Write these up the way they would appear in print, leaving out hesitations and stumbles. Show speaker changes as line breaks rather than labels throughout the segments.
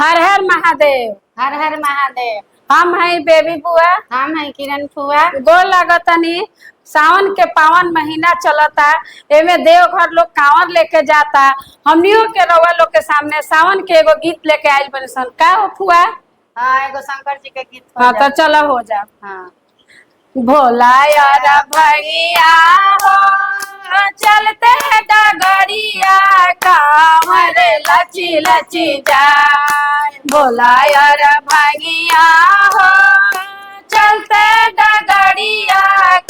हर हर महादेव।
हर हर महादेव।
हम है बेबी बुआ।
हम है किरण फुआ।
गोर लागतनी। सावन के पावन महीना चलता, एमे देवघर लोग कांवर लेके जाता। हमनियों के रउआ लोग के सामने सावन के एगो गीत लेके आइल बनी सन। का हो फुआ?
हाँ, एगो शंकर जी के गीत हो
हाँ तो
जाए।
चलो हो जा।
हाँ।
भोला यार भैया हो चलते डगरिया कांवर लची लची जाए। भोला यार भैया हो चलते डगरिया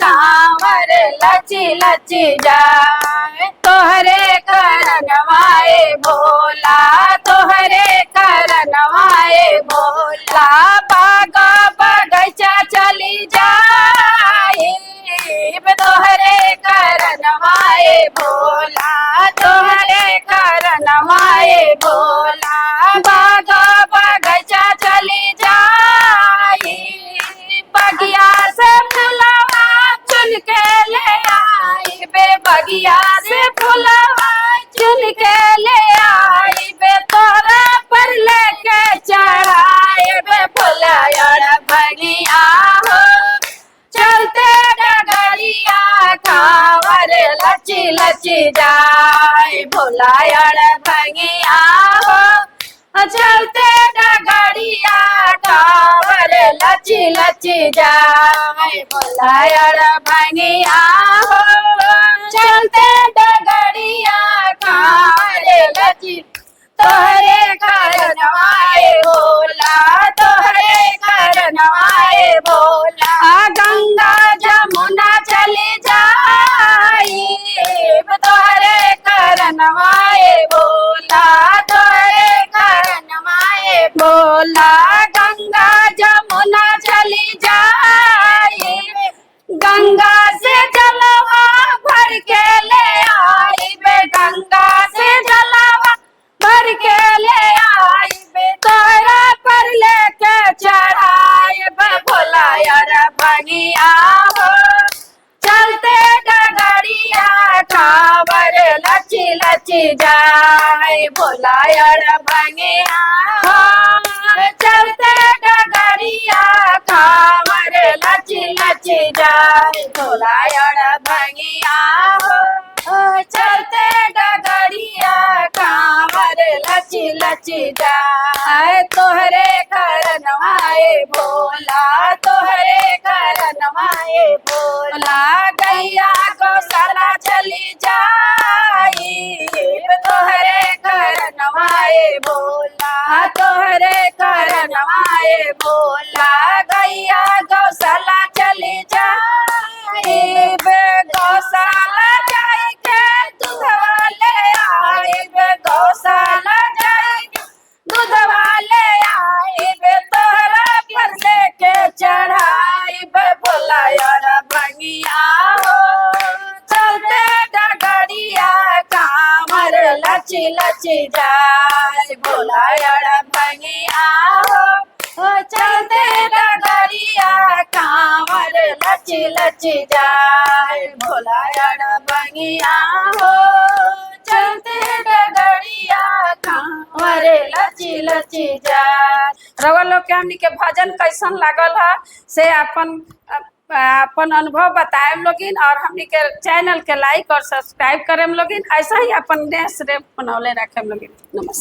कांवर लची लची जाए। तोहरे करनवाए भोला, तोहरे करनवाए भोला, बागा बगैचा चली जाए। तोहरे करनवाए भोला, तोहरे करनवाए भोला, बागा बगैचा चली जाए। बगिया से फुलवा चुन के ले आई बे, बगिया से फुलवा चुन के ले आई बे, तोरा पर लेके चढ़ाए बे। भोला यार भैया हो चलते डगरिया कांवर लची लची जाए। भोला यार भैया हो चलते डगरिया कांवर लची लची जाए। भोला यार भैया हो चलते डगरिया कांवर लची। तोहरे करनवाए भोला, तोहरे करनवाए भोला, गंगा जमुना चली जाई। तोहरे करनवाए भोला, तोहरे करनवाए भोला, गंगा जमुना चली जाई। गंगा से जलवा भर के ले आई बे, गंगा से जलवा भर के ले आई बे, तोरा पर लेके चढ़ाए बे। भोला यार भैया हो चलते डगरिया कांवर लची लची जाए। भोला यार भैया हो चलते डगरिया कांवर लची लची जाए। भोला यार भैया हो चलते डगरिया कांवर लची लची जाए। तोहरे करनवाए भोला, तोहरे करनवाए भोला, गैया गौशाला चली जाई। तोहरे करनवाए भोला, तोहरे करनवाए भोला, गैया गौशाला चली जाई। गौशाला जाई के दूधवा ले आई बे, गौशाला जाई के दूधवा ले आई बे, तोहरा पर लेके चढ़ाई बे। भोला यार भैया हो चलते डगरिया कांवर लची लची जाए। भोला यार भैया हो चलते डगरिया कांवर लची लची जाए। भोला यार भैया हो चलते डगरिया कांवर लची लची जाए। रउआ लोग के हमनी के भजन कैसन लागल है से अपन अनुभव बताए लोगिन, और हमनी के चैनल के लाइक और सब्सक्राइब करे लोगिन। ऐसा ही अपन देश रे बनौले रखे लोगिन। नमस्कार।